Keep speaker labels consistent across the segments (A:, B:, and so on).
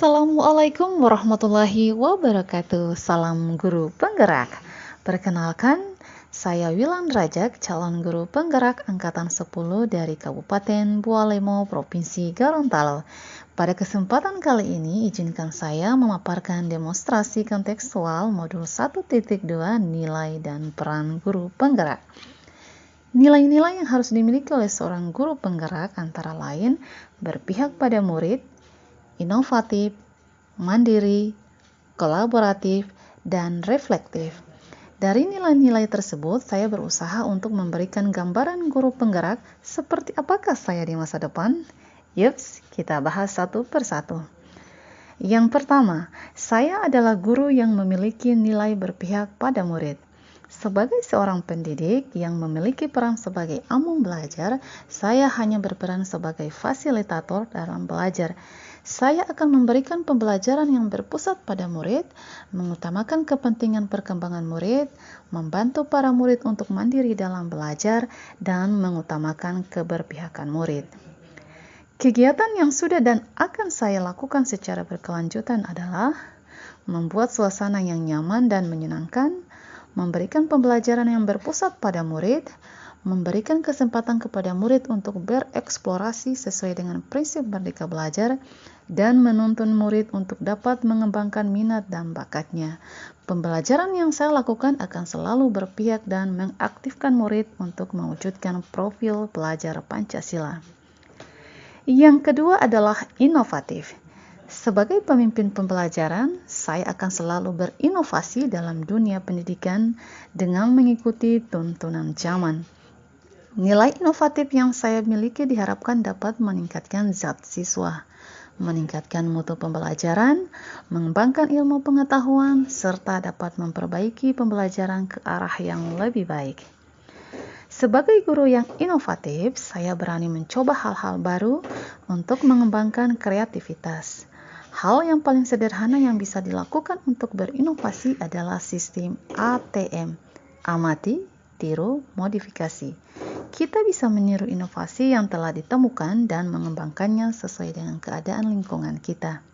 A: Assalamualaikum warahmatullahi wabarakatuh. Salam guru penggerak. Perkenalkan, saya Wilan Rajak, calon guru penggerak angkatan 10 dari Kabupaten Bualemo, Provinsi Gorontalo. Pada kesempatan kali ini, izinkan saya memaparkan demonstrasi kontekstual modul 1.2 nilai dan peran guru penggerak. Nilai-nilai yang harus dimiliki oleh seorang guru penggerak antara lain berpihak pada murid, inovatif, mandiri, kolaboratif, dan reflektif. Dari nilai-nilai tersebut, saya berusaha untuk memberikan gambaran guru penggerak seperti apakah saya di masa depan. Yups, kita bahas satu persatu. Yang pertama, saya adalah guru yang memiliki nilai berpihak pada murid. Sebagai seorang pendidik yang memiliki peran sebagai among belajar, saya hanya berperan sebagai fasilitator dalam belajar. Saya akan memberikan pembelajaran yang berpusat pada murid, mengutamakan kepentingan perkembangan murid, membantu para murid untuk mandiri dalam belajar, dan mengutamakan keberpihakan murid. Kegiatan yang sudah dan akan saya lakukan secara berkelanjutan adalah membuat suasana yang nyaman dan menyenangkan, memberikan pembelajaran yang berpusat pada murid, memberikan kesempatan kepada murid untuk bereksplorasi sesuai dengan prinsip merdeka belajar, dan menuntun murid untuk dapat mengembangkan minat dan bakatnya. Pembelajaran yang saya lakukan akan selalu berpihak dan mengaktifkan murid untuk mewujudkan profil pelajar Pancasila. Yang kedua adalah inovatif. Sebagai pemimpin pembelajaran, saya akan selalu berinovasi dalam dunia pendidikan dengan mengikuti tuntunan zaman. Nilai inovatif yang saya miliki diharapkan dapat meningkatkan zat siswa, meningkatkan mutu pembelajaran, mengembangkan ilmu pengetahuan, serta dapat memperbaiki pembelajaran ke arah yang lebih baik. Sebagai guru yang inovatif, saya berani mencoba hal-hal baru untuk mengembangkan kreativitas. Hal yang paling sederhana yang bisa dilakukan untuk berinovasi adalah sistem ATM, amati, tiru, modifikasi. Kita bisa meniru inovasi yang telah ditemukan dan mengembangkannya sesuai dengan keadaan lingkungan kita.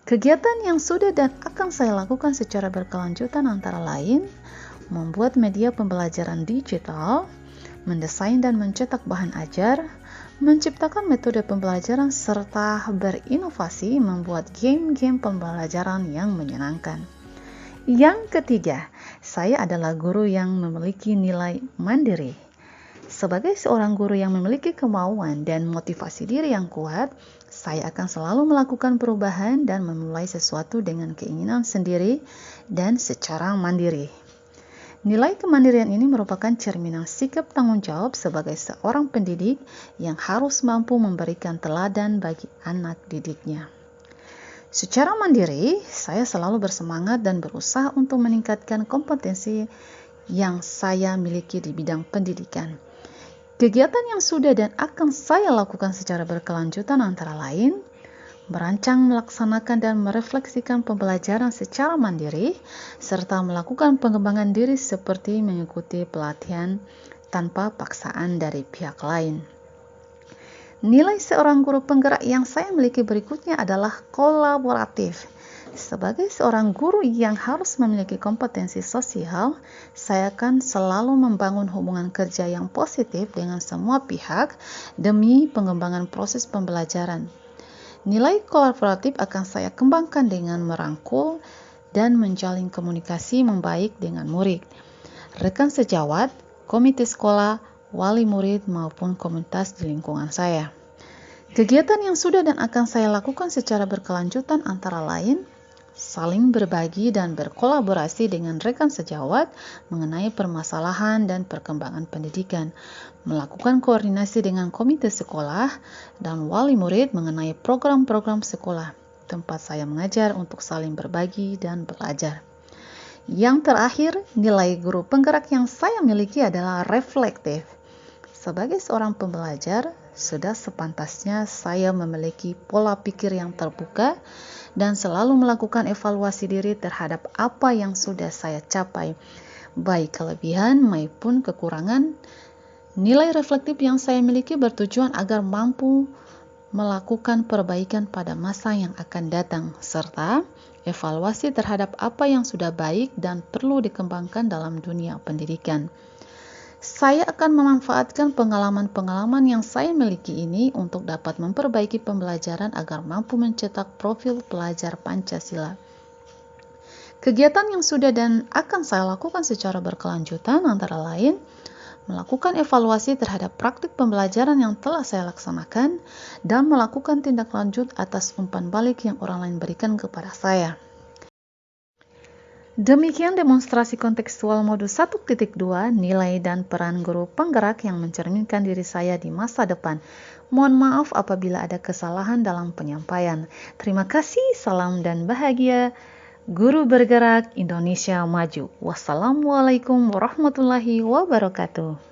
A: Kegiatan yang sudah dan akan saya lakukan secara berkelanjutan antara lain, membuat media pembelajaran digital, mendesain dan mencetak bahan ajar, menciptakan metode pembelajaran, serta berinovasi membuat game-game pembelajaran yang menyenangkan. Yang ketiga, saya adalah guru yang memiliki nilai mandiri. Sebagai seorang guru yang memiliki kemauan dan motivasi diri yang kuat, saya akan selalu melakukan perubahan dan memulai sesuatu dengan keinginan sendiri dan secara mandiri. Nilai kemandirian ini merupakan cerminan sikap tanggung jawab sebagai seorang pendidik yang harus mampu memberikan teladan bagi anak didiknya. Secara mandiri, saya selalu bersemangat dan berusaha untuk meningkatkan kompetensi yang saya miliki di bidang pendidikan. Kegiatan yang sudah dan akan saya lakukan secara berkelanjutan antara lain, merancang, melaksanakan, dan merefleksikan pembelajaran secara mandiri, serta melakukan pengembangan diri seperti mengikuti pelatihan tanpa paksaan dari pihak lain. Nilai seorang guru penggerak yang saya miliki berikutnya adalah kolaboratif. Sebagai seorang guru yang harus memiliki kompetensi sosial, saya akan selalu membangun hubungan kerja yang positif dengan semua pihak demi pengembangan proses pembelajaran. Nilai kolaboratif akan saya kembangkan dengan merangkul dan menjalin komunikasi membaik dengan murid, rekan sejawat, komite sekolah, wali murid, maupun komunitas di lingkungan saya. Kegiatan yang sudah dan akan saya lakukan secara berkelanjutan antara lain, saling berbagi dan berkolaborasi dengan rekan sejawat mengenai permasalahan dan perkembangan pendidikan, melakukan koordinasi dengan komite sekolah dan wali murid mengenai program-program sekolah, tempat saya mengajar untuk saling berbagi dan belajar. Yang terakhir, nilai guru penggerak yang saya miliki adalah reflektif. Sebagai seorang pembelajar, sudah sepantasnya saya memiliki pola pikir yang terbuka dan selalu melakukan evaluasi diri terhadap apa yang sudah saya capai, baik kelebihan maupun kekurangan. Nilai reflektif yang saya miliki bertujuan agar mampu melakukan perbaikan pada masa yang akan datang, serta evaluasi terhadap apa yang sudah baik dan perlu dikembangkan dalam dunia pendidikan. Saya akan memanfaatkan pengalaman-pengalaman yang saya miliki ini untuk dapat memperbaiki pembelajaran agar mampu mencetak profil pelajar Pancasila. Kegiatan yang sudah dan akan saya lakukan secara berkelanjutan antara lain melakukan evaluasi terhadap praktik pembelajaran yang telah saya laksanakan dan melakukan tindak lanjut atas umpan balik yang orang lain berikan kepada saya. Demikian demonstrasi kontekstual modus 1.2 nilai dan peran guru penggerak yang mencerminkan diri saya di masa depan. Mohon maaf apabila ada kesalahan dalam penyampaian. Terima kasih, salam dan bahagia. Guru bergerak Indonesia maju. Wassalamualaikum warahmatullahi wabarakatuh.